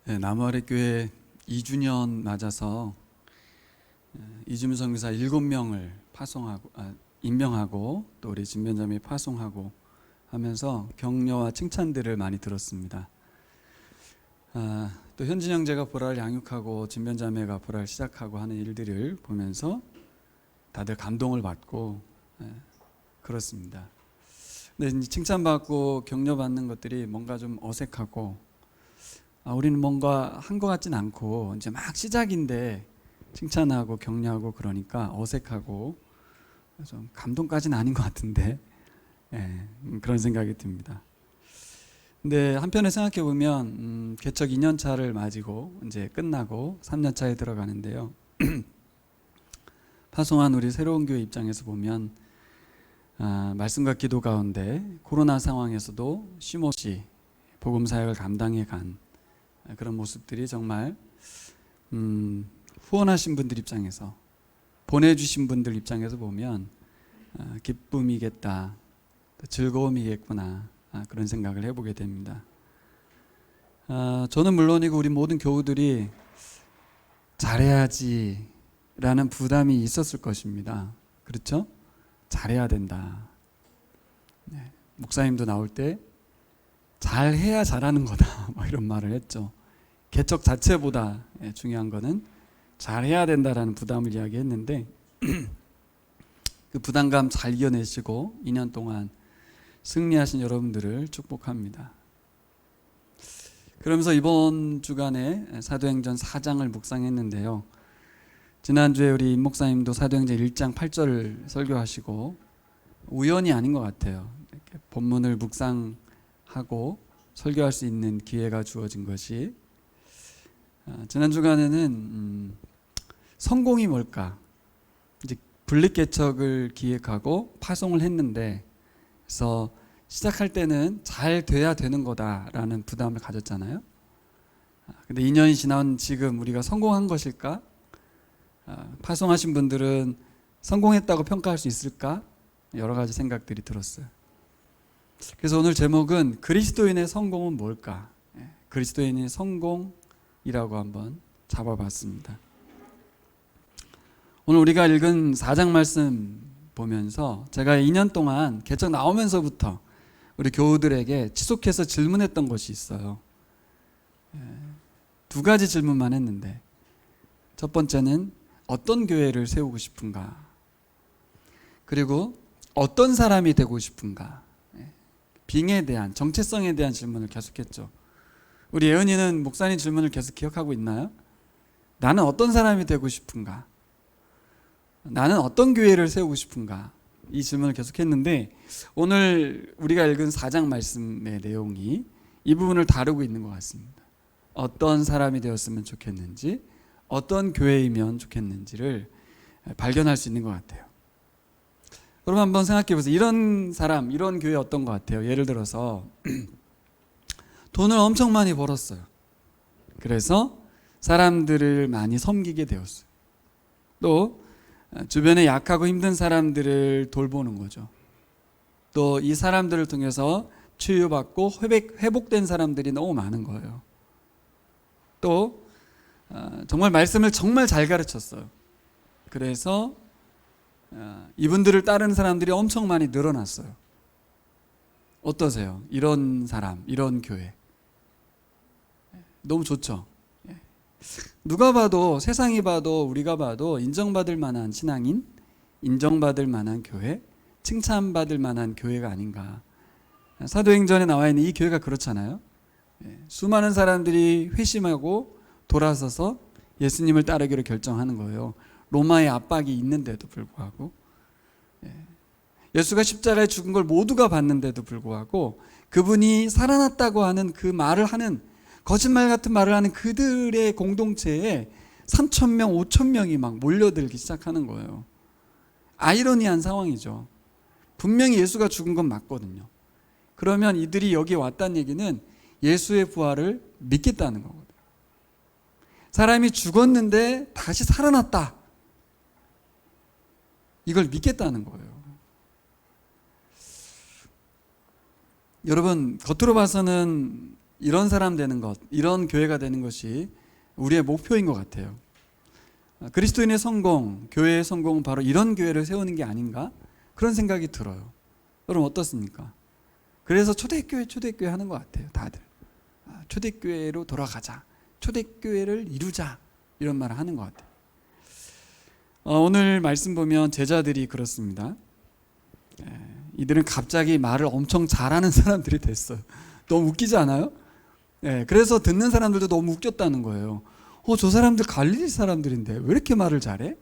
네, 나무아래교회 2주년 맞아서 이주민 선교사 7명을 임명하고 또 우리 진변자매 파송하고 하면서 격려와 칭찬들을 많이 들었습니다. 또 현진 형제가 보라를 양육하고 진변자매가 보라를 시작하고 하는 일들을 보면서 다들 감동을 받고 그렇습니다. 근데 칭찬받고 격려받는 것들이 뭔가 좀 어색하고 우리는 뭔가 한 것 같진 않고 이제 막 시작인데 칭찬하고 격려하고 그러니까 어색하고 좀 감동까지는 아닌 것 같은데 그런 생각이 듭니다. 근데 한편에 생각해 보면 개척 2년 차를 맞이고 이제 끝나고 3년 차에 들어가는데요. 파송한 우리 새로운 교회 입장에서 보면 말씀과 기도 가운데 코로나 상황에서도 쉼없이 복음 사역을 감당해 간 그런 모습들이 정말 후원하신 분들 입장에서, 보내주신 분들 입장에서 보면 기쁨이겠다, 즐거움이겠구나, 그런 생각을 해보게 됩니다. 저는 물론이고 우리 모든 교우들이 잘해야지 라는 부담이 있었을 것입니다. 그렇죠? 잘해야 된다. 목사님도 나올 때 잘해야 잘하는 거다 이런 말을 했죠. 개척 자체보다 중요한 거는 잘해야 된다라는 부담을 이야기했는데 그 부담감 잘 이겨내시고 2년 동안 승리하신 여러분들을 축복합니다. 그러면서 이번 주간에 사도행전 4장을 묵상했는데요. 지난주에 우리 임 목사님도 사도행전 1장 8절을 설교하시고 우연이 아닌 것 같아요. 이렇게 본문을 묵상하고 설교할 수 있는 기회가 주어진 것이 지난 주간에는 성공이 뭘까? 이제 분립개척을 기획하고 파송을 했는데 그래서 시작할 때는 잘 돼야 되는 거다라는 부담을 가졌잖아요. 근데 2년이 지난 지금 우리가 성공한 것일까? 파송하신 분들은 성공했다고 평가할 수 있을까? 여러 가지 생각들이 들었어요. 그래서 오늘 제목은 그리스도인의 성공은 뭘까? 그리스도인의 성공이라고 한번 잡아봤습니다. 오늘 우리가 읽은 4장 말씀 보면서 제가 2년 동안 개척 나오면서부터 우리 교우들에게 지속해서 질문했던 것이 있어요. 2가지 질문만 했는데 첫 번째는 어떤 교회를 세우고 싶은가? 그리고 어떤 사람이 되고 싶은가? 빙에 대한, 정체성에 대한 질문을 계속했죠. 우리 예은이는 목사님 질문을 계속 기억하고 있나요? 나는 어떤 사람이 되고 싶은가? 나는 어떤 교회를 세우고 싶은가? 이 질문을 계속했는데 오늘 우리가 읽은 4장 말씀의 내용이 이 부분을 다루고 있는 것 같습니다. 어떤 사람이 되었으면 좋겠는지, 어떤 교회이면 좋겠는지를 발견할 수 있는 것 같아요. 여러분 한번 생각해 보세요. 이런 사람, 이런 교회 어떤 것 같아요? 예를 들어서 돈을 엄청 많이 벌었어요. 그래서 사람들을 많이 섬기게 되었어요. 또 주변에 약하고 힘든 사람들을 돌보는 거죠. 또 이 사람들을 통해서 치유받고 회복된 사람들이 너무 많은 거예요. 또 정말 말씀을 정말 잘 가르쳤어요. 그래서 이분들을 따르는 사람들이 엄청 많이 늘어났어요. 어떠세요? 이런 사람, 이런 교회. 너무 좋죠? 누가 봐도, 세상이 봐도, 우리가 봐도 인정받을 만한 신앙인, 인정받을 만한 교회, 칭찬받을 만한 교회가 아닌가. 사도행전에 나와 있는 이 교회가 그렇잖아요. 수많은 사람들이 회심하고 돌아서서 예수님을 따르기로 결정하는 거예요. 로마의 압박이 있는데도 불구하고, 예수가 십자가에 죽은 걸 모두가 봤는데도 불구하고 그분이 살아났다고 하는 그 말을 하는, 거짓말 같은 말을 하는 그들의 공동체에 3,000명, 5,000명이 막 몰려들기 시작하는 거예요. 아이러니한 상황이죠. 분명히 예수가 죽은 건 맞거든요. 그러면 이들이 여기 왔다는 얘기는 예수의 부활을 믿겠다는 거거든요. 사람이 죽었는데 다시 살아났다. 이걸 믿겠다는 거예요. 여러분, 겉으로 봐서는 이런 사람 되는 것, 이런 교회가 되는 것이 우리의 목표인 것 같아요. 그리스도인의 성공, 교회의 성공은 바로 이런 교회를 세우는 게 아닌가? 그런 생각이 들어요. 여러분 어떻습니까? 그래서 초대교회 하는 것 같아요. 다들 초대교회로 돌아가자, 초대교회를 이루자, 이런 말을 하는 것 같아요. 오늘 말씀 보면 제자들이 그렇습니다. 이들은 갑자기 말을 엄청 잘하는 사람들이 됐어요. 너무 웃기지 않아요? 그래서 듣는 사람들도 너무 웃겼다는 거예요. 저 사람들 갈릴리 사람들인데 왜 이렇게 말을 잘해?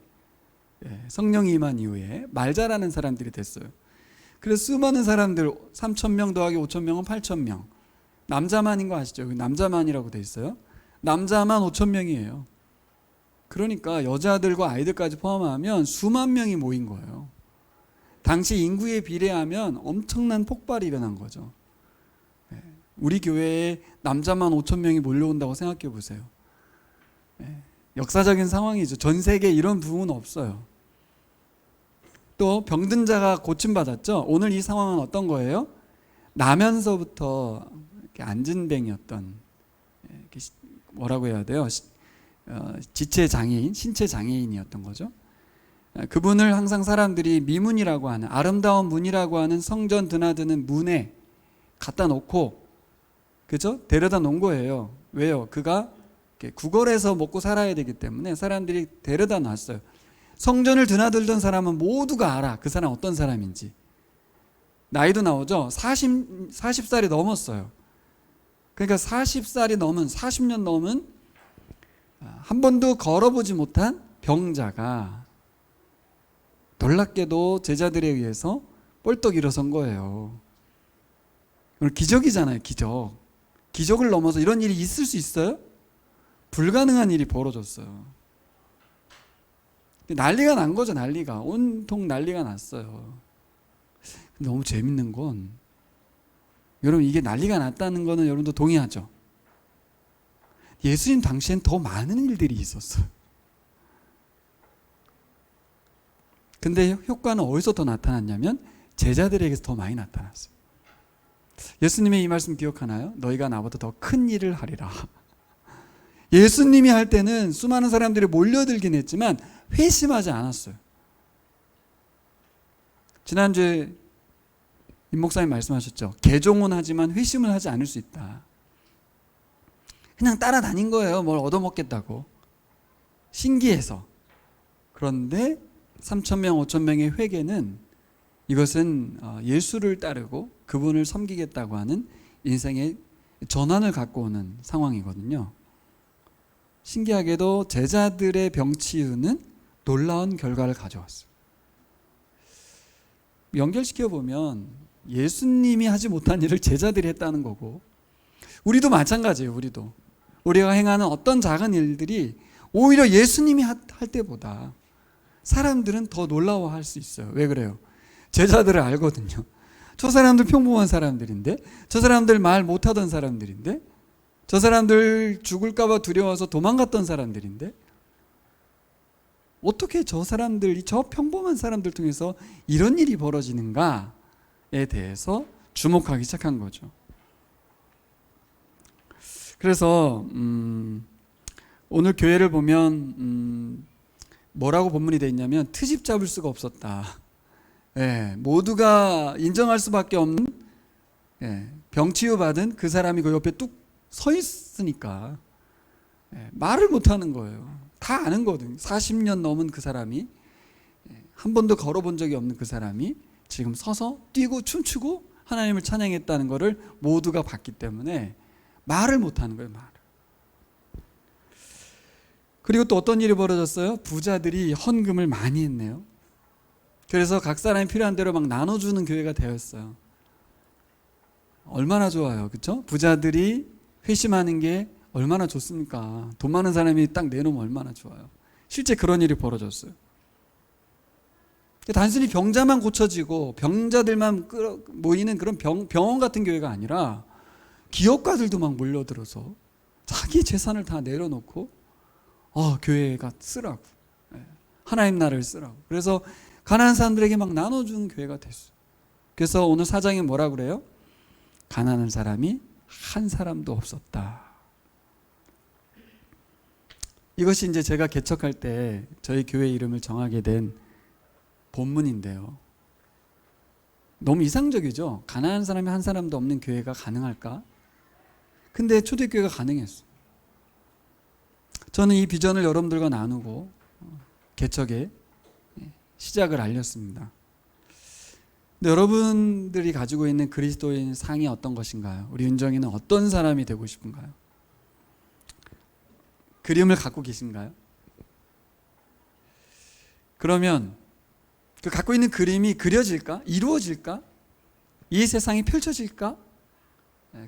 성령이 임한 이후에 말 잘하는 사람들이 됐어요. 그래서 수많은 사람들, 3,000명 더하기 5,000명은 8,000명. 남자만인 거 아시죠? 남자만이라고 돼 있어요. 남자만 5,000명이에요. 그러니까 여자들과 아이들까지 포함하면 수만 명이 모인 거예요. 당시 인구에 비례하면 엄청난 폭발이 일어난 거죠. 우리 교회에 남자만 5,000명이 몰려온다고 생각해 보세요. 역사적인 상황이죠. 전 세계에 이런 부흥은 없어요. 또 병든 자가 고침받았죠. 오늘 이 상황은 어떤 거예요? 나면서부터 이렇게 안진뱅이었던, 뭐라고 해야 돼요? 지체 장애인, 신체 장애인이었던 거죠. 그분을 항상 사람들이 미문이라고 하는, 아름다운 문이라고 하는 성전 드나드는 문에 갖다 놓고, 그죠? 데려다 놓은 거예요. 왜요? 그가 구걸해서 먹고 살아야 되기 때문에 사람들이 데려다 놨어요. 성전을 드나들던 사람은 모두가 알아. 그 사람 어떤 사람인지. 나이도 나오죠. 40살이 넘었어요. 그러니까 40살이 넘은, 40년 넘은, 한 번도 걸어보지 못한 병자가 놀랍게도 제자들에 의해서 뻘떡 일어선 거예요. 기적이잖아요. 기적. 기적을 넘어서 이런 일이 있을 수 있어요? 불가능한 일이 벌어졌어요. 난리가 난 거죠. 난리가. 온통 난리가 났어요. 근데 너무 재밌는 건, 여러분 이게 난리가 났다는 거는 여러분도 동의하죠? 예수님 당시엔 더 많은 일들이 있었어요. 근데 효과는 어디서 더 나타났냐면 제자들에게서 더 많이 나타났어요. 예수님의 이 말씀 기억하나요? 너희가 나보다 더 큰 일을 하리라. 예수님이 할 때는 수많은 사람들이 몰려들긴 했지만 회심하지 않았어요. 지난주에 임 목사님 말씀하셨죠. 개종은 하지만 회심을 하지 않을 수 있다. 그냥 따라다닌 거예요. 뭘 얻어먹겠다고. 신기해서. 그런데 3,000명, 5,000명의 회개는, 이것은 예수를 따르고 그분을 섬기겠다고 하는 인생의 전환을 갖고 오는 상황이거든요. 신기하게도 제자들의 병치유는 놀라운 결과를 가져왔어요. 연결시켜 보면 예수님이 하지 못한 일을 제자들이 했다는 거고, 우리도 마찬가지예요. 우리가 행하는 어떤 작은 일들이 오히려 예수님이 할 때보다 사람들은 더 놀라워할 수 있어요. 왜 그래요? 제자들을 알거든요. 저 사람들 평범한 사람들인데, 저 사람들 말 못하던 사람들인데, 저 사람들 죽을까 봐 두려워서 도망갔던 사람들인데, 어떻게 저 사람들, 저 평범한 사람들 통해서 이런 일이 벌어지는가에 대해서 주목하기 시작한 거죠. 그래서 오늘 교회를 보면 뭐라고 본문이 되어 있냐면, 트집 잡을 수가 없었다. 모두가 인정할 수밖에 없는, 병치유 받은 그 사람이 그 옆에 뚝 서 있으니까 말을 못하는 거예요. 다 아는 거거든요. 40년 넘은 그 사람이, 한 번도 걸어본 적이 없는 그 사람이 지금 서서 뛰고 춤추고 하나님을 찬양했다는 것을 모두가 봤기 때문에 말을 못하는 거예요. 말을. 그리고 또 어떤 일이 벌어졌어요? 부자들이 헌금을 많이 했네요. 그래서 각 사람이 필요한 대로 막 나눠주는 교회가 되었어요. 얼마나 좋아요. 그렇죠? 부자들이 회심하는 게 얼마나 좋습니까? 돈 많은 사람이 딱 내놓으면 얼마나 좋아요. 실제 그런 일이 벌어졌어요. 단순히 병자만 고쳐지고 병자들만 모이는 그런 병원 같은 교회가 아니라 기업가들도 막 몰려들어서 자기 재산을 다 내려놓고 교회가 쓰라고, 하나님 나라를 쓰라고. 그래서 가난한 사람들에게 막 나눠주는 교회가 됐어요. 그래서 오늘 사장이 뭐라 그래요? 가난한 사람이 한 사람도 없었다. 이것이 이제 제가 개척할 때 저희 교회 이름을 정하게 된 본문인데요. 너무 이상적이죠? 가난한 사람이 한 사람도 없는 교회가 가능할까? 근데 초대교회가 가능했어. 저는 이 비전을 여러분들과 나누고 개척의 시작을 알렸습니다. 근데 여러분들이 가지고 있는 그리스도인 상이 어떤 것인가요? 우리 윤정이는 어떤 사람이 되고 싶은가요? 그림을 갖고 계신가요? 그러면 그 갖고 있는 그림이 그려질까? 이루어질까? 이 세상이 펼쳐질까?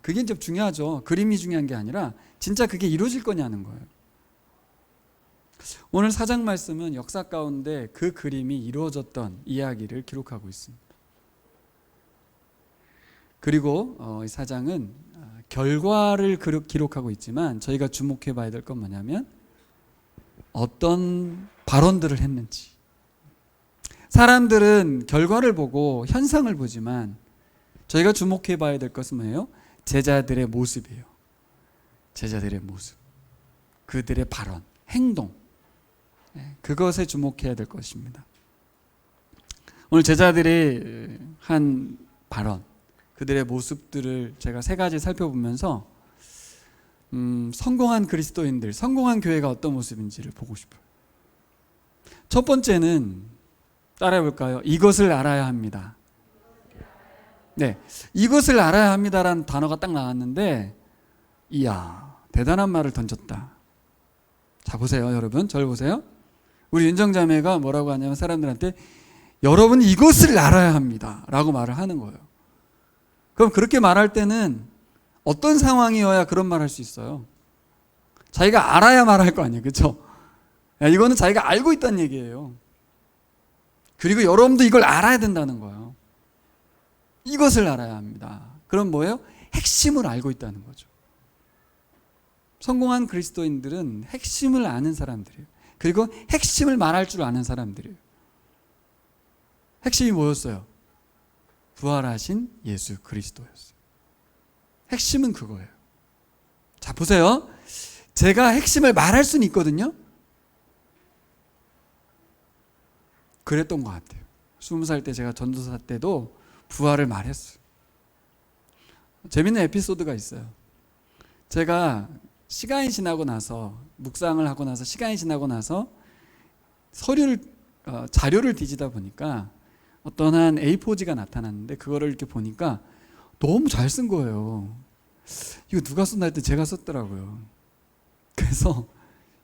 그게 좀 중요하죠. 그림이 중요한 게 아니라 진짜 그게 이루어질 거냐는 거예요. 오늘 4장 말씀은 역사 가운데 그 그림이 이루어졌던 이야기를 기록하고 있습니다. 그리고 이 4장은 결과를 기록하고 있지만 저희가 주목해 봐야 될 건 뭐냐면 어떤 발언들을 했는지. 사람들은 결과를 보고 현상을 보지만 저희가 주목해 봐야 될 것은 뭐예요? 제자들의 모습이에요. 제자들의 모습, 그들의 발언, 행동, 그것에 주목해야 될 것입니다. 오늘 제자들이 한 발언, 그들의 모습들을 제가 3가지 살펴보면서 성공한 그리스도인들, 성공한 교회가 어떤 모습인지를 보고 싶어요. 첫 번째는 따라해 볼까요? 이것을 알아야 합니다. 네, 이것을 알아야 합니다라는 단어가 딱 나왔는데, 이야, 대단한 말을 던졌다. 자, 보세요, 여러분. 저를 보세요. 우리 윤정자매가 뭐라고 하냐면 사람들한테 여러분 이것을 알아야 합니다 라고 말을 하는 거예요. 그럼 그렇게 말할 때는 어떤 상황이어야 그런 말 할 수 있어요? 자기가 알아야 말할 거 아니에요, 그렇죠? 이거는 자기가 알고 있다는 얘기예요. 그리고 여러분도 이걸 알아야 된다는 거예요. 이것을 알아야 합니다. 그럼 뭐예요? 핵심을 알고 있다는 거죠. 성공한 그리스도인들은 핵심을 아는 사람들이에요. 그리고 핵심을 말할 줄 아는 사람들이에요. 핵심이 뭐였어요? 부활하신 예수 그리스도였어요. 핵심은 그거예요. 자, 보세요. 제가 핵심을 말할 수는 있거든요. 그랬던 것 같아요. 20살 때 제가 전도사 때도 부활을 말했어요. 재밌는 에피소드가 있어요. 제가 시간이 지나고 나서, 묵상을 하고 나서 시간이 지나고 나서 자료를 뒤지다 보니까 어떤 한 A4지가 나타났는데 그거를 이렇게 보니까 너무 잘 쓴 거예요. 이거 누가 썼나 했더니 제가 썼더라고요. 그래서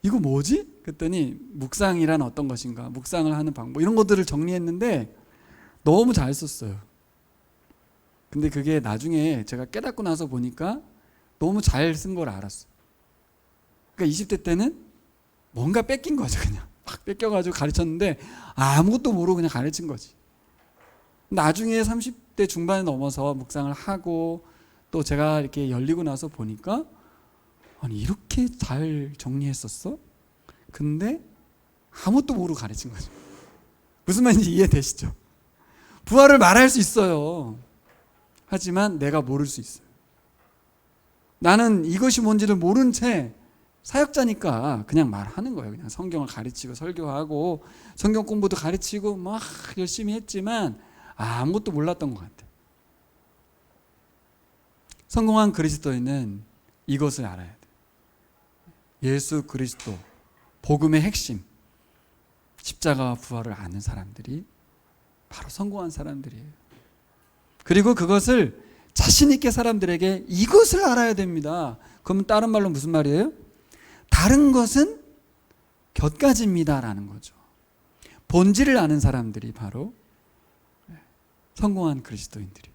이거 뭐지? 그랬더니 묵상이란 어떤 것인가, 묵상을 하는 방법, 이런 것들을 정리했는데 너무 잘 썼어요. 근데 그게 나중에 제가 깨닫고 나서 보니까 너무 잘 쓴 걸 알았어요. 그러니까 20대 때는 뭔가 뺏긴 거죠. 그냥 막 뺏겨가지고 가르쳤는데 아무것도 모르고 그냥 가르친 거지. 나중에 30대 중반에 넘어서 묵상을 하고 또 제가 이렇게 열리고 나서 보니까 아니 이렇게 잘 정리했었어? 근데 아무것도 모르고 가르친 거죠. 무슨 말인지 이해되시죠? 부활을 말할 수 있어요. 하지만 내가 모를 수 있어요. 나는 이것이 뭔지를 모른 채 사역자니까 그냥 말하는 거예요. 그냥 성경을 가르치고 설교하고 성경 공부도 가르치고 막 열심히 했지만 아무것도 몰랐던 것 같아요. 성공한 그리스도인은 이것을 알아야 돼요. 예수 그리스도, 복음의 핵심, 십자가와 부활을 아는 사람들이 바로 성공한 사람들이에요. 그리고 그것을 자신 있게 사람들에게 이것을 알아야 됩니다. 그러면 다른 말로 무슨 말이에요? 다른 것은 곁가지입니다라는 거죠. 본질을 아는 사람들이 바로 성공한 그리스도인들이.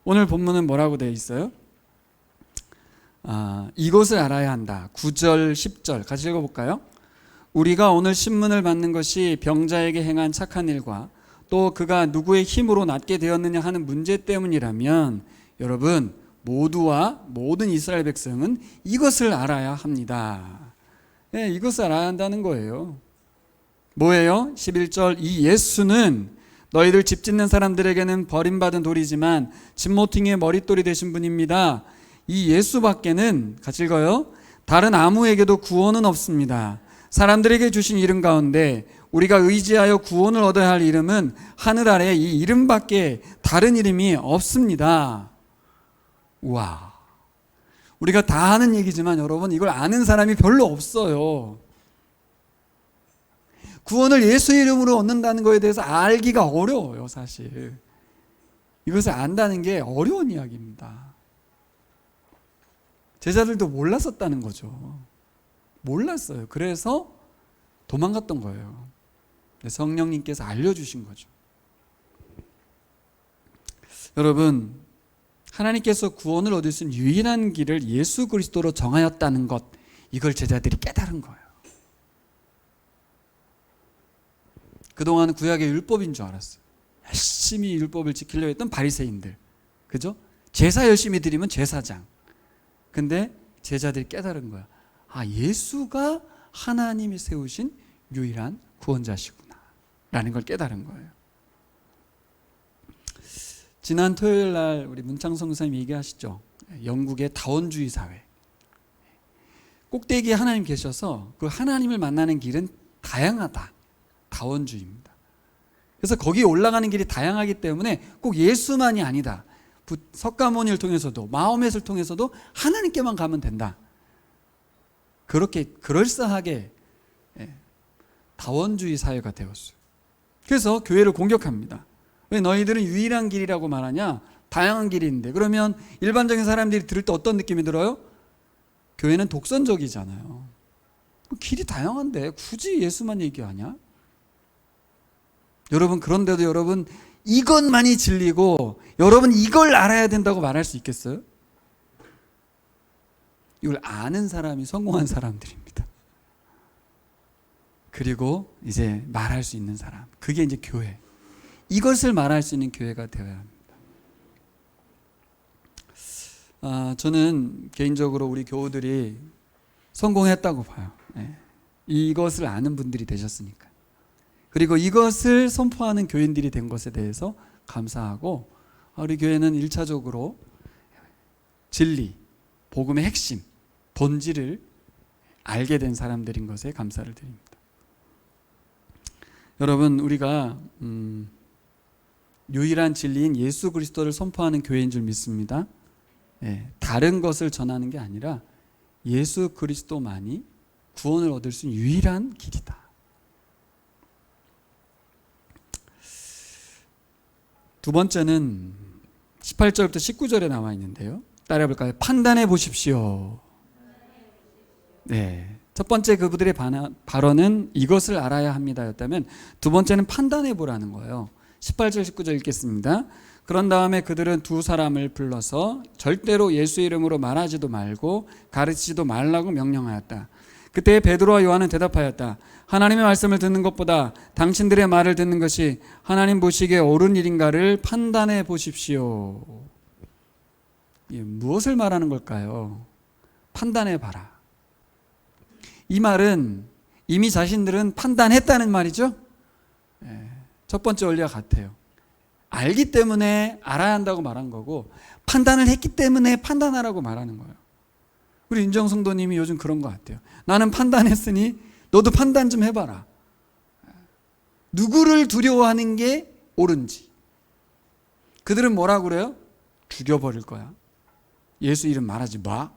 오늘 본문은 뭐라고 되어 있어요? 이것을 알아야 한다. 9절, 10절 같이 읽어볼까요? 우리가 오늘 신문을 받는 것이 병자에게 행한 착한 일과 또 그가 누구의 힘으로 낫게 되었느냐 하는 문제 때문이라면 여러분 모두와 모든 이스라엘 백성은 이것을 알아야 합니다. 네, 이것을 알아야 한다는 거예요. 뭐예요? 11절 이 예수는 너희들 집 짓는 사람들에게는 버림받은 돌이지만 진모퉁이의 머릿돌이 되신 분입니다. 이 예수밖에는, 같이 읽어요. 다른 아무에게도 구원은 없습니다. 사람들에게 주신 이름 가운데 우리가 의지하여 구원을 얻어야 할 이름은 하늘 아래 이 이름밖에 다른 이름이 없습니다. 우와. 우리가 다 아는 얘기지만 여러분, 이걸 아는 사람이 별로 없어요. 구원을 예수 이름으로 얻는다는 것에 대해서 알기가 어려워요, 사실. 이것을 안다는 게 어려운 이야기입니다. 제자들도 몰랐었다는 거죠. 몰랐어요. 그래서 도망갔던 거예요. 성령님께서 알려주신 거죠. 여러분, 하나님께서 구원을 얻을 수 있는 유일한 길을 예수 그리스도로 정하였다는 것, 이걸 제자들이 깨달은 거예요. 그동안 구약의 율법인 줄 알았어요. 열심히 율법을 지키려고 했던 바리새인들, 그죠? 제사 열심히 드리면 제사장. 근데 제자들이 깨달은 거야. 아, 예수가 하나님이 세우신 유일한 구원자시구나 라는 걸 깨달은 거예요. 지난 토요일 날 우리 문창성 선생님이 얘기하시죠. 영국의 다원주의 사회. 꼭대기에 하나님 계셔서 그 하나님을 만나는 길은 다양하다. 다원주의입니다. 그래서 거기 올라가는 길이 다양하기 때문에 꼭 예수만이 아니다. 석가모니를 통해서도 마호멧을 통해서도 하나님께만 가면 된다. 그렇게 그럴싸하게 다원주의 사회가 되었어요. 그래서 교회를 공격합니다. 왜 너희들은 유일한 길이라고 말하냐? 다양한 길이 있는데. 그러면 일반적인 사람들이 들을 때 어떤 느낌이 들어요? 교회는 독선적이잖아요. 길이 다양한데 굳이 예수만 얘기하냐? 여러분, 그런데도 여러분 이것만이 진리고 여러분 이걸 알아야 된다고 말할 수 있겠어요? 이걸 아는 사람이 성공한 사람들입니다. 그리고 이제 말할 수 있는 사람, 그게 이제 교회. 이것을 말할 수 있는 교회가 되어야 합니다. 저는 개인적으로 우리 교우들이 성공했다고 봐요. 이것을 아는 분들이 되셨으니까. 그리고 이것을 선포하는 교인들이 된 것에 대해서 감사하고, 우리 교회는 1차적으로 진리, 복음의 핵심, 본질을 알게 된 사람들인 것에 감사를 드립니다. 여러분, 우리가 유일한 진리인 예수 그리스도를 선포하는 교회인 줄 믿습니다. 다른 것을 전하는 게 아니라 예수 그리스도만이 구원을 얻을 수 있는 유일한 길이다. 두 번째는 18절부터 19절에 나와 있는데요. 따라해 볼까요? 판단해 보십시오. 네. 첫 번째 그분들의 발언은 이것을 알아야 합니다 였다면, 두 번째는 판단해 보라는 거예요. 18절 19절 읽겠습니다. 그런 다음에 그들은 두 사람을 불러서 절대로 예수 이름으로 말하지도 말고 가르치지도 말라고 명령하였다. 그때 베드로와 요한은 대답하였다. 하나님의 말씀을 듣는 것보다 당신들의 말을 듣는 것이 하나님 보시기에 옳은 일인가를 판단해 보십시오. 무엇을 말하는 걸까요? 판단해 봐라. 이 말은 이미 자신들은 판단했다는 말이죠. 첫 번째 원리와 같아요. 알기 때문에 알아야 한다고 말한 거고, 판단을 했기 때문에 판단하라고 말하는 거예요. 우리 윤정 성도님이 요즘 그런 것 같아요. 나는 판단했으니 너도 판단 좀 해봐라. 누구를 두려워하는 게 옳은지. 그들은 뭐라고 그래요? 죽여버릴 거야. 예수 이름 말하지 마.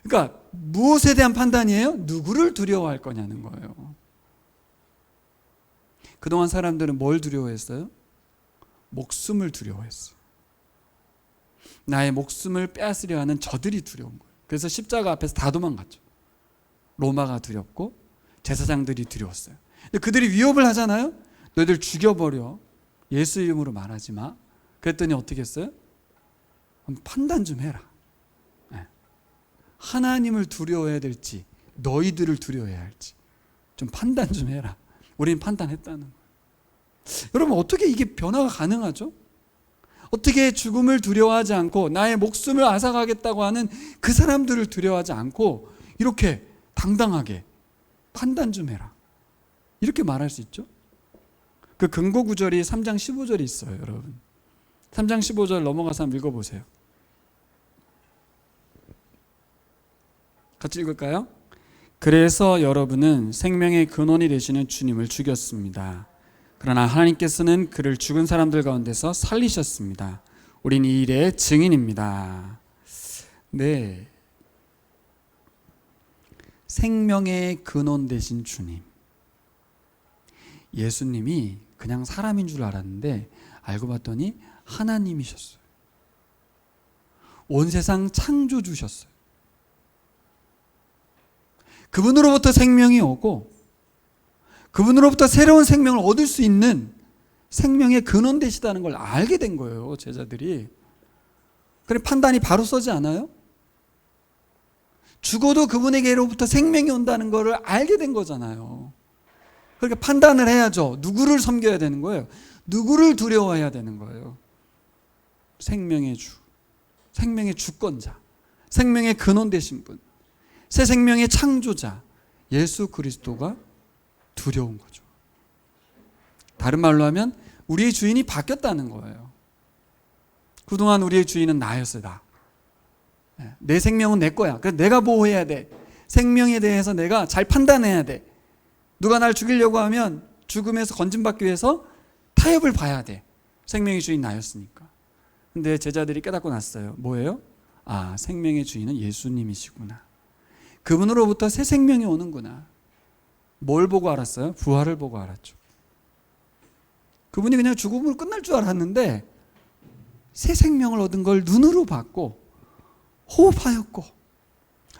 그러니까 무엇에 대한 판단이에요? 누구를 두려워할 거냐는 거예요. 그동안 사람들은 뭘 두려워했어요? 목숨을 두려워했어요. 나의 목숨을 빼앗으려 하는 저들이 두려운 거예요. 그래서 십자가 앞에서 다 도망갔죠. 로마가 두렵고 제사장들이 두려웠어요. 근데 그들이 위협을 하잖아요. 너희들 죽여버려. 예수 이름으로 말하지 마. 그랬더니 어떻게 했어요? 판단 좀 해라. 하나님을 두려워해야 될지 너희들을 두려워해야 할지 좀 판단 좀 해라. 우리는 판단했다는 거예요. 여러분, 어떻게 이게 변화가 가능하죠? 어떻게 죽음을 두려워하지 않고 나의 목숨을 앗아가겠다고 하는 그 사람들을 두려워하지 않고 이렇게 당당하게 판단 좀 해라, 이렇게 말할 수 있죠? 그 근거 구절이 3장 15절이 있어요. 여러분, 3장 15절 넘어가서 한번 읽어보세요. 같이 읽을까요? 그래서 여러분은 생명의 근원이 되시는 주님을 죽였습니다. 그러나 하나님께서는 그를 죽은 사람들 가운데서 살리셨습니다. 우린 이 일의 증인입니다. 네, 생명의 근원 되신 주님, 예수님이 그냥 사람인 줄 알았는데 알고 봤더니 하나님이셨어요. 온 세상 창조주셨어요. 그분으로부터 생명이 오고 그분으로부터 새로운 생명을 얻을 수 있는 생명의 근원 되시다는 걸 알게 된 거예요, 제자들이. 그래, 판단이 바로 서지 않아요? 죽어도 그분에게로부터 생명이 온다는 것을 알게 된 거잖아요. 그러니까 판단을 해야죠. 누구를 섬겨야 되는 거예요? 누구를 두려워해야 되는 거예요? 생명의 주, 생명의 주권자, 생명의 근원 되신 분, 새 생명의 창조자 예수 그리스도가 두려운 거죠. 다른 말로 하면 우리의 주인이 바뀌었다는 거예요. 그동안 우리의 주인은 나였어요. 나. 내 생명은 내 거야. 그래서 내가 보호해야 돼. 생명에 대해서 내가 잘 판단해야 돼. 누가 날 죽이려고 하면 죽음에서 건진받기 위해서 타협을 봐야 돼. 생명의 주인 나였으니까. 근데 제자들이 깨닫고 났어요. 뭐예요? 아, 생명의 주인은 예수님이시구나. 그분으로부터 새 생명이 오는구나. 뭘 보고 알았어요? 부활을 보고 알았죠. 그분이 그냥 죽음으로 끝날 줄 알았는데 새 생명을 얻은 걸 눈으로 봤고 호흡하였고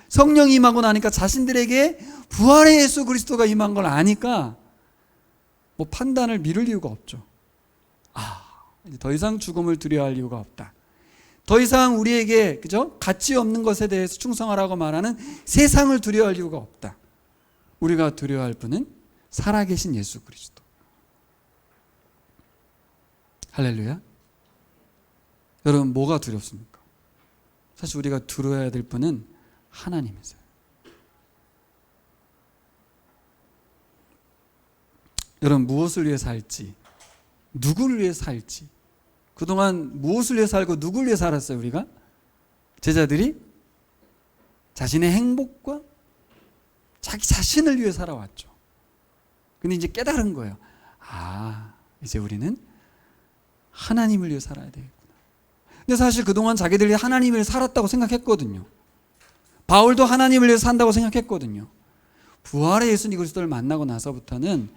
성령이 임하고 나니까 자신들에게 부활의 예수 그리스도가 임한 걸 아니까 뭐 판단을 미룰 이유가 없죠. 이제 더 이상 죽음을 두려워할 이유가 없다. 더 이상 우리에게 그죠? 가치 없는 것에 대해서 충성하라고 말하는 세상을 두려워할 이유가 없다. 우리가 두려워할 분은 살아계신 예수 그리스도. 할렐루야. 여러분, 뭐가 두렵습니까? 사실 우리가 두려워야 될 분은 하나님이세요. 여러분, 무엇을 위해 살지, 누구를 위해 살지, 그동안 무엇을 위해 살고 누구를 위해 살았어요? 우리가 제자들이 자신의 행복과 자기 자신을 위해 살아왔죠. 근데 이제 깨달은 거예요. 이제 우리는 하나님을 위해 살아야 되겠구나. 근데 사실 그동안 자기들이 하나님을 위해 살았다고 생각했거든요. 바울도 하나님을 위해 산다고 생각했거든요. 부활의 예수 그리스도를 만나고 나서부터는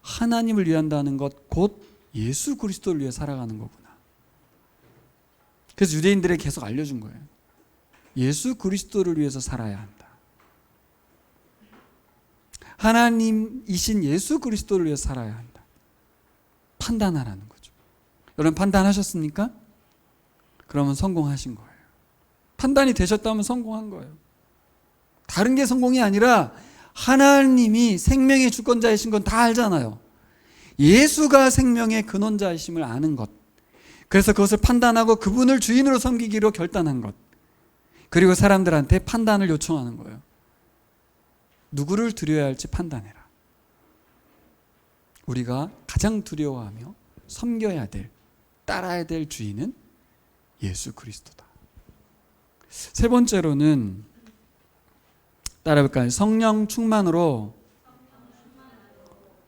하나님을 위한다는 것, 곧 예수 그리스도를 위해 살아가는 거구나. 그래서 유대인들에게 계속 알려준 거예요. 예수 그리스도를 위해서 살아야 한다. 하나님이신 예수 그리스도를 위해 살아야 한다. 판단하라는 거죠. 여러분, 판단하셨습니까? 그러면 성공하신 거예요. 판단이 되셨다면 성공한 거예요. 다른 게 성공이 아니라 하나님이 생명의 주권자이신 건 다 알잖아요. 예수가 생명의 근원자이심을 아는 것, 그래서 그것을 판단하고 그분을 주인으로 섬기기로 결단한 것, 그리고 사람들한테 판단을 요청하는 거예요. 누구를 두려워야 할지 판단해라. 우리가 가장 두려워하며 섬겨야 될, 따라야 될 주인은 예수 그리스도다. 세 번째로는 따라볼까요? 성령 충만으로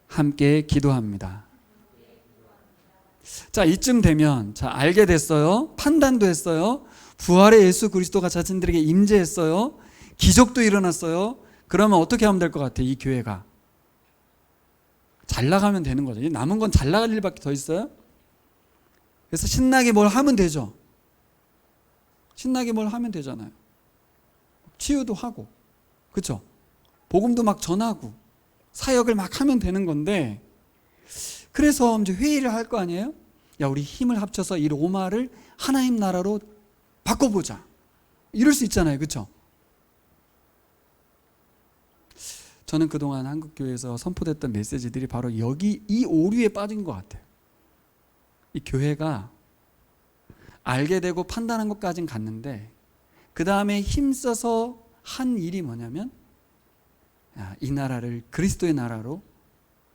함께 기도합니다. 자, 이쯤 되면 알게 됐어요. 판단도 했어요. 부활의 예수 그리스도가 자신들에게 임재했어요. 기적도 일어났어요. 그러면 어떻게 하면 될 것 같아요? 이 교회가 잘 나가면 되는 거죠. 남은 건 잘 나갈 일밖에 더 있어요. 그래서 신나게 뭘 하면 되죠. 신나게 뭘 하면 되잖아요. 치유도 하고, 그렇죠? 복음도 막 전하고 사역을 막 하면 되는 건데, 그래서 이제 회의를 할 거 아니에요? 야, 우리 힘을 합쳐서 이 로마를 하나님 나라로 바꿔보자. 이럴 수 있잖아요, 그렇죠? 저는 그동안 한국교회에서 선포됐던 메시지들이 바로 여기 이 오류에 빠진 것 같아요. 이 교회가 알게 되고 판단한 것까지는 갔는데 그 다음에 힘써서 한 일이 뭐냐면, 이 나라를 그리스도의 나라로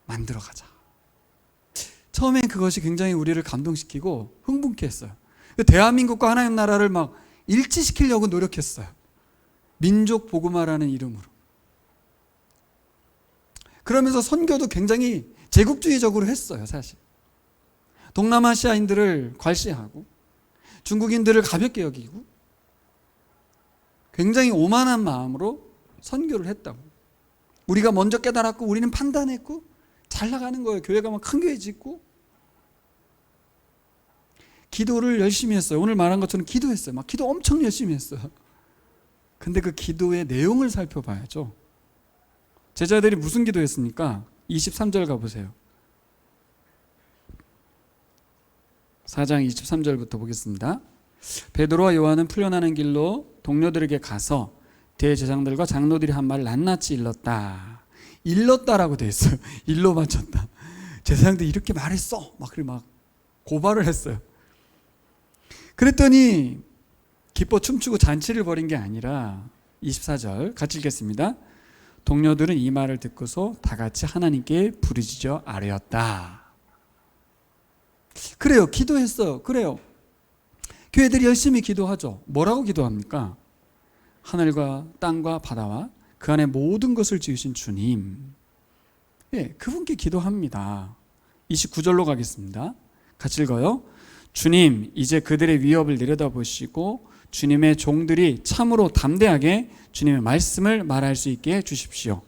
만들어가자. 처음엔 그것이 굉장히 우리를 감동시키고 흥분케 했어요. 대한민국과 하나님 나라를 막 일치시키려고 노력했어요. 민족 복음화라는 이름으로. 그러면서 선교도 굉장히 제국주의적으로 했어요, 사실. 동남아시아인들을 괄시하고 중국인들을 가볍게 여기고 굉장히 오만한 마음으로 선교를 했다고. 우리가 먼저 깨달았고 우리는 판단했고 잘 나가는 거예요. 교회가 막 큰 교회 짓고. 기도를 열심히 했어요. 오늘 말한 것처럼 기도했어요. 막 기도 엄청 열심히 했어요. 근데 그 기도의 내용을 살펴봐야죠. 제자들이 무슨 기도했습니까? 23절 가보세요. 4장 23절부터 보겠습니다. 베드로와 요한은 풀려나는 길로 동료들에게 가서 대제사장들과 장로들이 한 말을 낱낱이 일렀다. 일렀다라고 되어 있어요. 일로 바쳤다. 제사장들이 이렇게 말했어. 막 고발을 했어요. 그랬더니 기뻐 춤추고 잔치를 벌인 게 아니라 24절 같이 읽겠습니다. 동료들은 이 말을 듣고서 다 같이 하나님께 부르짖어 아뢰었다. 그래요. 기도했어요. 그래요. 교회들이 열심히 기도하죠. 뭐라고 기도합니까? 하늘과 땅과 바다와 그 안에 모든 것을 지으신 주님. 예, 그분께 기도합니다. 29절로 가겠습니다. 같이 읽어요. 주님, 이제 그들의 위협을 내려다보시고 주님의 종들이 참으로 담대하게 주님의 말씀을 말할 수 있게 해주십시오.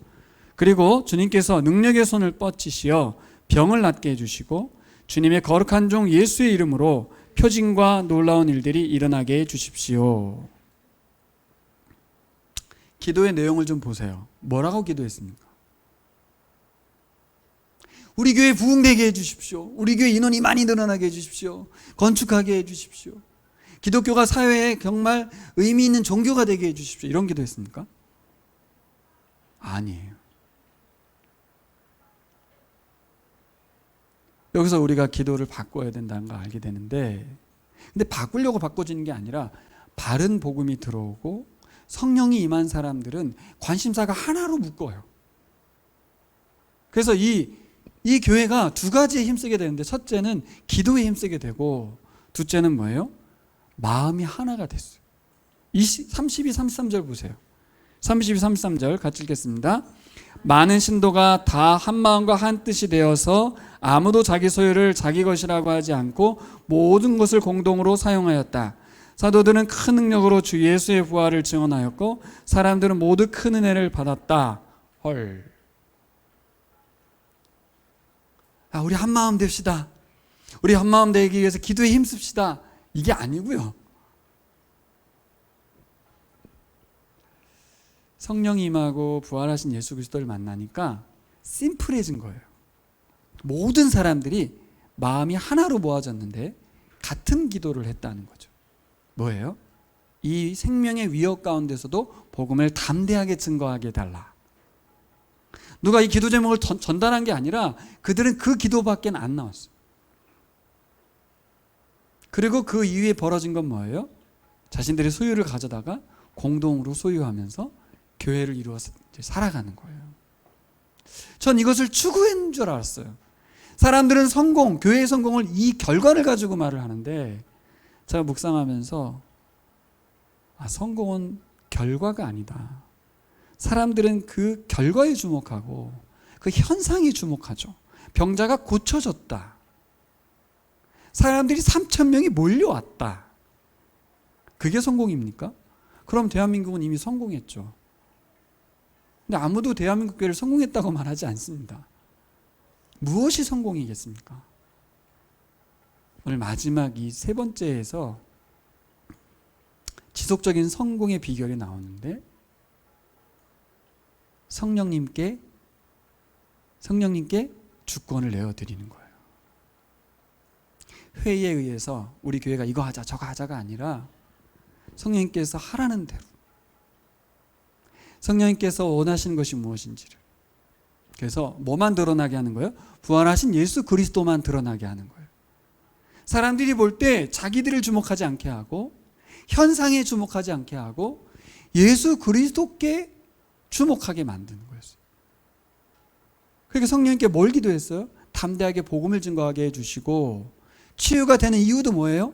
그리고 주님께서 능력의 손을 뻗치시어 병을 낫게 해주시고 주님의 거룩한 종 예수의 이름으로 표징과 놀라운 일들이 일어나게 해주십시오. 기도의 내용을 좀 보세요. 뭐라고 기도했습니까? 우리 교회 부흥되게 해주십시오. 우리 교회 인원이 많이 늘어나게 해주십시오. 건축하게 해주십시오. 기독교가 사회에 정말 의미 있는 종교가 되게 해주십시오. 이런 기도했습니까? 아니에요. 여기서 우리가 기도를 바꿔야 된다는 걸 알게 되는데, 근데 바꾸려고 바꿔지는 게 아니라 바른 복음이 들어오고 성령이 임한 사람들은 관심사가 하나로 묶어요. 그래서 이 교회가 두 가지에 힘쓰게 되는데, 첫째는 기도에 힘쓰게 되고 둘째는 뭐예요? 마음이 하나가 됐어요. 32, 33절 보세요. 32, 33절 같이 읽겠습니다. 많은 신도가 다 한 마음과 한 뜻이 되어서 아무도 자기 소유를 자기 것이라고 하지 않고 모든 것을 공동으로 사용하였다. 사도들은 큰 능력으로 주 예수의 부활을 증언하였고 사람들은 모두 큰 은혜를 받았다. 헐. 우리 한 마음 됩시다. 우리 한 마음 되기 위해서 기도에 힘씁시다. 이게 아니고요. 성령이 임하고 부활하신 예수 그리스도를 만나니까 심플해진 거예요. 모든 사람들이 마음이 하나로 모아졌는데 같은 기도를 했다는 거죠. 뭐예요? 이 생명의 위협 가운데서도 복음을 담대하게 증거하게 해달라. 누가 이 기도 제목을 전달한 게 아니라 그들은 그 기도밖에 안 나왔어요. 그리고 그 이후에 벌어진 건 뭐예요? 자신들의 소유를 가져다가 공동으로 소유하면서 교회를 이루어서 살아가는 거예요. 전 이것을 추구한 줄 알았어요. 사람들은 성공, 교회의 성공을 이 결과를 가지고 말을 하는데 제가 묵상하면서 성공은 결과가 아니다. 사람들은 그 결과에 주목하고 그 현상에 주목하죠. 병자가 고쳐졌다. 사람들이 3,000명이 몰려왔다. 그게 성공입니까? 그럼 대한민국은 이미 성공했죠. 근데 아무도 대한민국 교회를 성공했다고 말하지 않습니다. 무엇이 성공이겠습니까? 오늘 마지막 이 세 번째에서 지속적인 성공의 비결이 나오는데 성령님께 주권을 내어드리는 거예요. 회의에 의해서 우리 교회가 이거 하자 저거 하자가 아니라 성령님께서 하라는 대로, 성령님께서 원하시는 것이 무엇인지를, 그래서 뭐만 드러나게 하는 거예요? 부활하신 예수 그리스도만 드러나게 하는 거예요. 사람들이 볼 때 자기들을 주목하지 않게 하고 현상에 주목하지 않게 하고 예수 그리스도께 주목하게 만드는 거였어요. 그러니까 성령님께 뭘 기도했어요? 담대하게 복음을 증거하게 해주시고, 치유가 되는 이유도 뭐예요?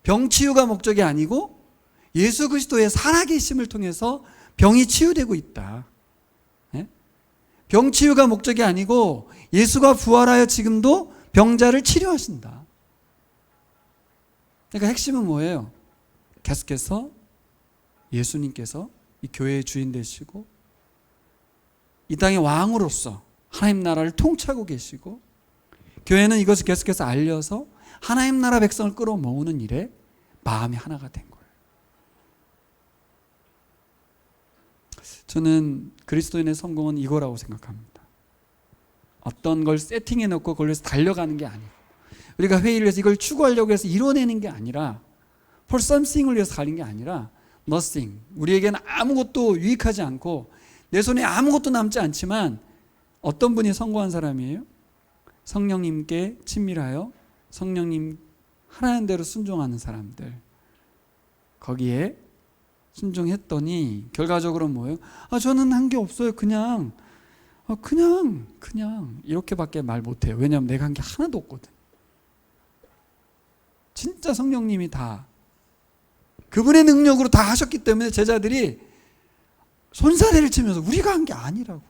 병치유가 목적이 아니고 예수 그리스도의 살아계심을 통해서 병이 치유되고 있다. 예? 병 치유가 목적이 아니고 예수가 부활하여 지금도 병자를 치료하신다. 그러니까 핵심은 뭐예요? 계속해서 예수님께서 이 교회의 주인 되시고 이 땅의 왕으로서 하나님 나라를 통치하고 계시고 교회는 이것을 계속해서 알려서 하나님 나라 백성을 끌어모으는 일에 마음이 하나가 된 거예요. 저는 그리스도인의 성공은 이거라고 생각합니다. 어떤 걸 세팅해 놓고 그걸 위해서 달려가는 게 아니고 우리가 회의를 해서 이걸 추구하려고 해서 이뤄내는 게 아니라 for something을 위해서 달린 게 아니라 nothing. 우리에게는 아무것도 유익하지 않고 내 손에 아무것도 남지 않지만 어떤 분이 성공한 사람이에요? 성령님께 친밀하여 성령님 하라는 대로 순종하는 사람들. 거기에 순종했더니 결과적으로 뭐예요? 저는 한 게 없어요. 그냥 이렇게밖에 말 못해요. 왜냐하면 내가 한 게 하나도 없거든. 진짜 성령님이 다 그분의 능력으로 다 하셨기 때문에 제자들이 손사래를 치면서 우리가 한 게 아니라고.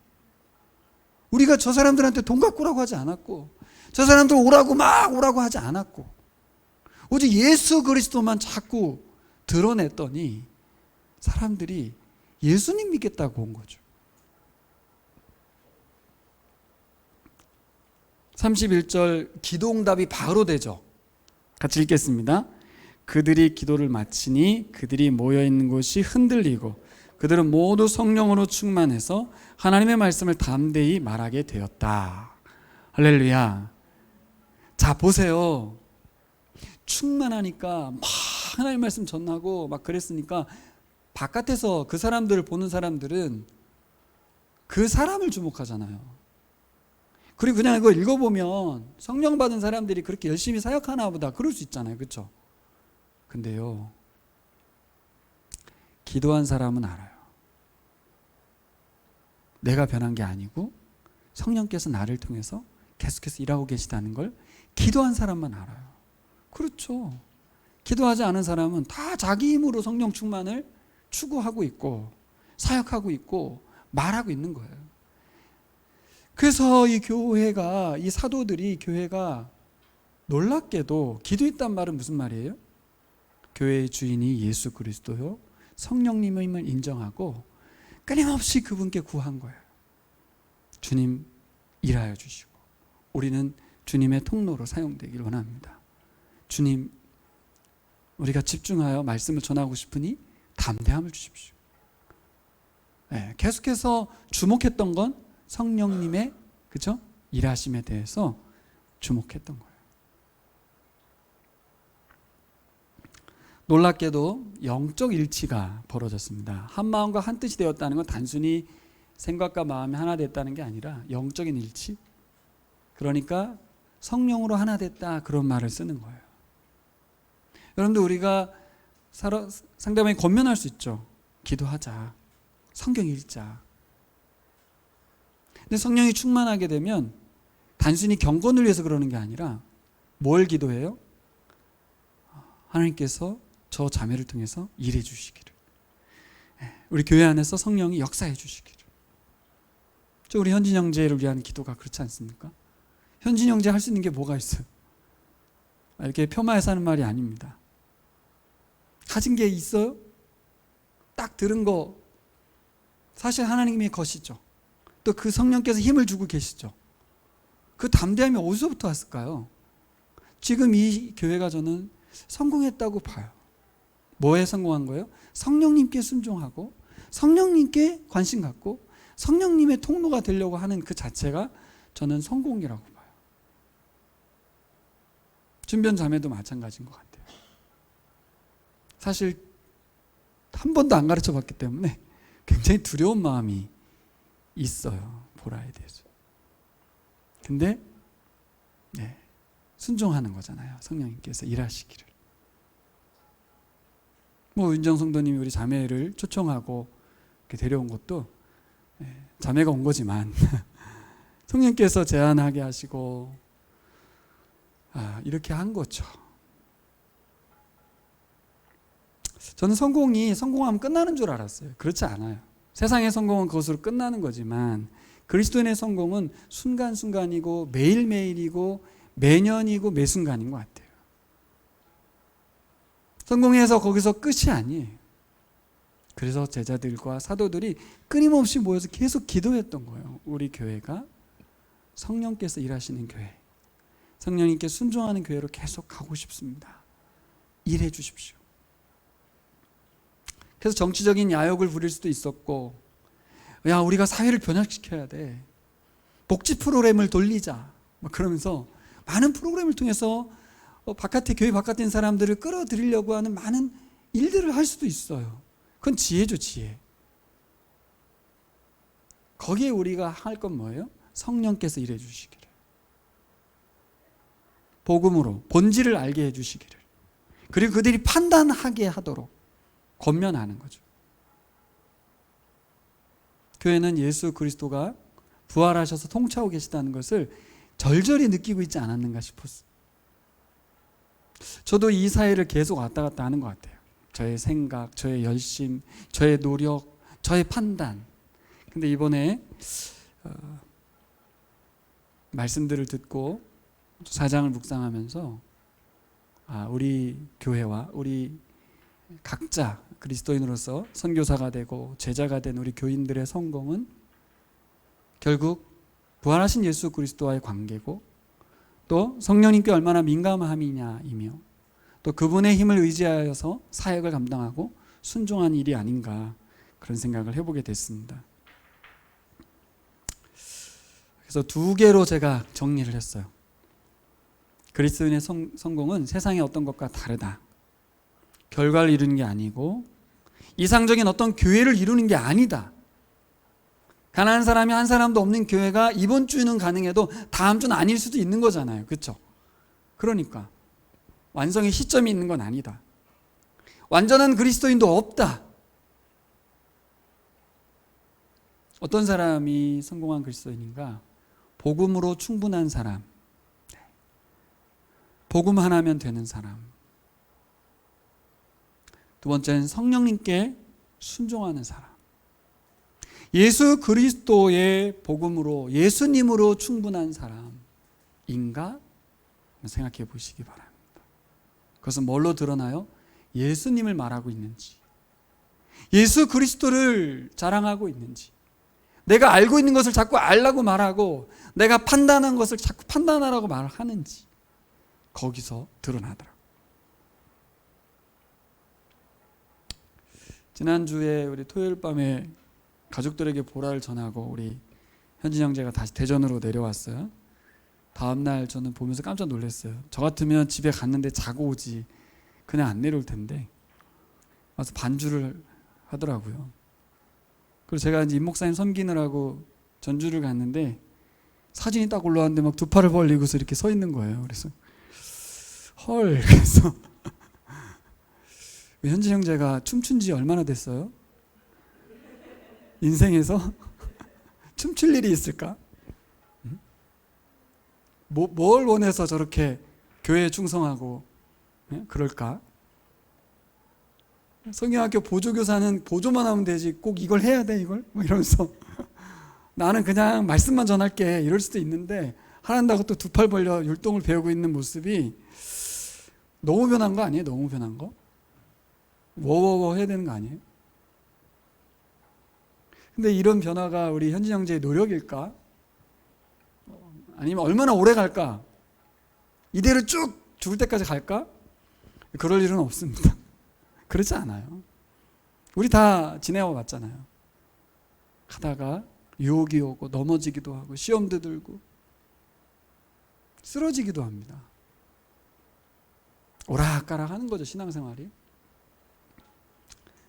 우리가 저 사람들한테 돈 갖고 오라고 하지 않았고 저 사람들 오라고 하지 않았고 오직 예수 그리스도만 자꾸 드러냈더니 사람들이 예수님 믿겠다고 온 거죠. 31절 기도응답이 바로 되죠. 같이 읽겠습니다. 그들이 기도를 마치니 그들이 모여있는 곳이 흔들리고 그들은 모두 성령으로 충만해서 하나님의 말씀을 담대히 말하게 되었다. 할렐루야. 자, 보세요. 충만하니까 막 하나님의 말씀 전하고 막 그랬으니까 바깥에서 그 사람들을 보는 사람들은 그 사람을 주목하잖아요. 그리고 그냥 이거 읽어보면 성령 받은 사람들이 그렇게 열심히 사역하나 보다 그럴 수 있잖아요. 그렇죠? 근데요, 기도한 사람은 알아요. 내가 변한 게 아니고 성령께서 나를 통해서 계속해서 일하고 계시다는 걸 기도한 사람만 알아요. 그렇죠. 기도하지 않은 사람은 다 자기 힘으로 성령 충만을 추구하고 있고 사역하고 있고 말하고 있는 거예요. 그래서 이 교회가, 이 사도들이 교회가 놀랍게도 기도했단 말은 무슨 말이에요? 교회의 주인이 예수 그리스도요 성령님임을 인정하고 끊임없이 그분께 구한 거예요. 주님 일하여 주시고 우리는 주님의 통로로 사용되길 원합니다. 주님, 우리가 집중하여 말씀을 전하고 싶으니 담대함을 주십시오. 네, 계속해서 주목했던 건 성령님의 그죠? 일하심에 대해서 주목했던 거예요. 놀랍게도 영적 일치가 벌어졌습니다. 한 마음과 한 뜻이 되었다는 건 단순히 생각과 마음이 하나 됐다는 게 아니라 영적인 일치. 그러니까 성령으로 하나 됐다 그런 말을 쓰는 거예요. 여러분들 우리가 상대방이 권면할 수 있죠. 기도하자. 성경 읽자. 근데 성령이 충만하게 되면 단순히 경건을 위해서 그러는 게 아니라 뭘 기도해요? 하나님께서 저 자매를 통해서 일해 주시기를, 우리 교회 안에서 성령이 역사해 주시기를. 우리 현진 형제를 위한 기도가 그렇지 않습니까? 현진 형제 할 수 있는 게 뭐가 있어요? 이렇게 폄하해서 하는 말이 아닙니다. 가진 게 있어요? 딱 들은 거 사실 하나님의 것이죠. 또 그 성령께서 힘을 주고 계시죠. 그 담대함이 어디서부터 왔을까요? 지금 이 교회가 저는 성공했다고 봐요. 뭐에 성공한 거예요? 성령님께 순종하고 성령님께 관심 갖고 성령님의 통로가 되려고 하는 그 자체가 저는 성공이라고 봐요. 준변 자매도 마찬가지인 것 같아요. 사실 한 번도 안 가르쳐 봤기 때문에 굉장히 두려운 마음이 있어요. 보라에 대해서. 근데 순종하는 거잖아요. 성령님께서 일하시기를. 윤정 성도님이 우리 자매를 초청하고 이렇게 데려온 것도 자매가 온 거지만 성령께서 제안하게 하시고 이렇게 한 거죠. 저는 성공하면 끝나는 줄 알았어요. 그렇지 않아요. 세상의 성공은 그것으로 끝나는 거지만 그리스도인의 성공은 순간순간이고 매일매일이고 매년이고 매순간인 것 같아요. 성공해서 거기서 끝이 아니에요. 그래서 제자들과 사도들이 끊임없이 모여서 계속 기도했던 거예요. 우리 교회가 성령께서 일하시는 교회, 성령님께 순종하는 교회로 계속 가고 싶습니다. 일해 주십시오. 그래서 정치적인 야욕을 부릴 수도 있었고, 야, 우리가 사회를 변화시켜야 돼, 복지 프로그램을 돌리자, 막 그러면서 많은 프로그램을 통해서 교회 바깥에 있는 사람들을 끌어들이려고 하는 많은 일들을 할 수도 있어요. 그건 지혜죠, 지혜. 거기에 우리가 할 건 뭐예요? 성령께서 일해 주시기를, 복음으로 본질을 알게 해 주시기를, 그리고 그들이 판단하게 하도록 권면하는 거죠. 교회는 예수 그리스도가 부활하셔서 통치하고 계시다는 것을 절절히 느끼고 있지 않았는가 싶었어요. 저도 이 사회를 계속 왔다 갔다 하는 것 같아요. 저의 생각, 저의 열심, 저의 노력, 저의 판단. 근데 이번에 말씀들을 듣고 사장을 묵상하면서 우리 교회와 우리 각자 그리스도인으로서 선교사가 되고 제자가 된 우리 교인들의 성공은 결국 부활하신 예수 그리스도와의 관계고, 또 성령님께 얼마나 민감함이냐이며, 또 그분의 힘을 의지하여서 사역을 감당하고 순종한 일이 아닌가, 그런 생각을 해보게 됐습니다. 그래서 두 개로 제가 정리를 했어요. 그리스도인의 성공은 세상의 어떤 것과 다르다. 결과를 이루는 게 아니고 이상적인 어떤 교회를 이루는 게 아니다. 가난한 사람이 한 사람도 없는 교회가 이번 주는 가능해도 다음 주는 아닐 수도 있는 거잖아요. 그렇죠? 그러니까 완성의 시점이 있는 건 아니다. 완전한 그리스도인도 없다. 어떤 사람이 성공한 그리스도인인가? 복음으로 충분한 사람, 복음 하나면 되는 사람. 두 번째는 성령님께 순종하는 사람. 예수 그리스도의 복음으로, 예수님으로 충분한 사람인가? 생각해 보시기 바랍니다. 그것은 뭘로 드러나요? 예수님을 말하고 있는지, 예수 그리스도를 자랑하고 있는지, 내가 알고 있는 것을 자꾸 알라고 말하고 내가 판단한 것을 자꾸 판단하라고 말하는지, 거기서 드러나더라고요. 지난주에 우리 토요일 밤에 가족들에게 보라를 전하고 우리 현진 형제가 다시 대전으로 내려왔어요. 다음날 저는 보면서 깜짝 놀랐어요. 저 같으면 집에 갔는데 자고 오지, 그냥 안 내려올 텐데 와서 반주를 하더라고요. 그리고 제가 이제 임 목사님 섬기느라고 전주를 갔는데 사진이 딱 올라왔는데 막 두 팔을 벌리고서 이렇게 서 있는 거예요. 그래서 헐, 그래서 현진 형제가 춤춘 지 얼마나 됐어요? 인생에서 춤출 일이 있을까? 뭘 원해서 저렇게 교회에 충성하고 그럴까? 성경학교 보조교사는 보조만 하면 되지 꼭 이걸 해야 돼, 이걸? 뭐 이러면서 나는 그냥 말씀만 전할게, 이럴 수도 있는데 하란다고 또 두 팔 벌려 율동을 배우고 있는 모습이 너무 변한 거 아니에요? 너무 변한 거? 워워워 해야 되는 거 아니에요? 근데 이런 변화가 우리 현진 형제의 노력일까? 아니면 얼마나 오래 갈까? 이대로 쭉 죽을 때까지 갈까? 그럴 일은 없습니다. 그렇지 않아요. 우리 다 지내와 봤잖아요. 하다가 유혹이 오고 넘어지기도 하고 시험도 들고 쓰러지기도 합니다. 오락가락 하는 거죠, 신앙생활이.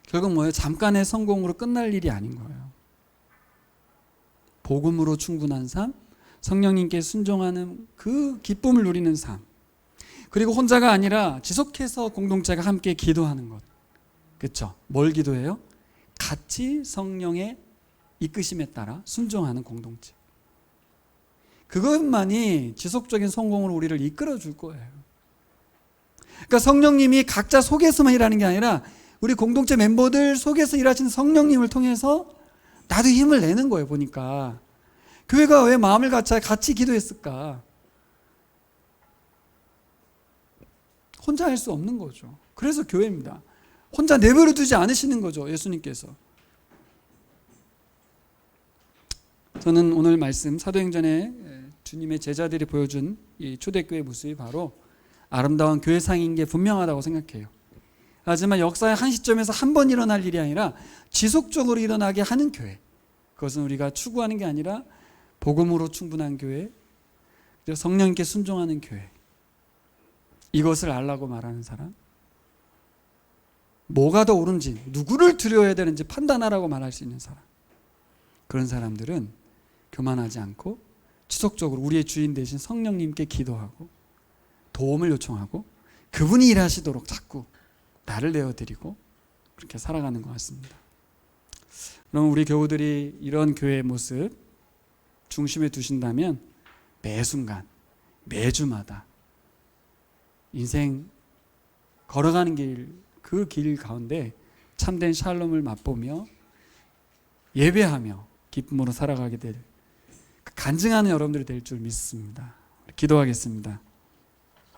결국 뭐예요? 잠깐의 성공으로 끝날 일이 아닌 거예요. 복음으로 충분한 삶, 성령님께 순종하는 그 기쁨을 누리는 삶, 그리고 혼자가 아니라 지속해서 공동체가 함께 기도하는 것. 그렇죠? 뭘 기도해요? 같이 성령의 이끄심에 따라 순종하는 공동체. 그것만이 지속적인 성공으로 우리를 이끌어 줄 거예요. 그러니까 성령님이 각자 속에서만 일하는 게 아니라 우리 공동체 멤버들 속에서 일하시는 성령님을 통해서 나도 힘을 내는 거예요. 보니까 교회가 왜 마음을 같이 기도했을까? 혼자 할 수 없는 거죠. 그래서 교회입니다. 혼자 내버려 두지 않으시는 거죠. 예수님께서. 저는 오늘 말씀 사도행전에 주님의 제자들이 보여준 이 초대교회 모습이 바로 아름다운 교회상인 게 분명하다고 생각해요. 하지만 역사의 한 시점에서 한 번 일어날 일이 아니라 지속적으로 일어나게 하는 교회, 그것은 우리가 추구하는 게 아니라 복음으로 충분한 교회, 그리고 성령님께 순종하는 교회, 이것을 알라고 말하는 사람, 뭐가 더 옳은지, 누구를 두려워해야 되는지 판단하라고 말할 수 있는 사람, 그런 사람들은 교만하지 않고 지속적으로 우리의 주인 되신 성령님께 기도하고 도움을 요청하고 그분이 일하시도록 자꾸 나를 내어드리고 그렇게 살아가는 것 같습니다. 그럼 우리 교우들이 이런 교회의 모습 중심에 두신다면 매 순간, 매주마다 인생 걸어가는 길, 그 길 가운데 참된 샬롬을 맛보며 예배하며 기쁨으로 살아가게 될 간증하는 여러분들이 될 줄 믿습니다. 기도하겠습니다.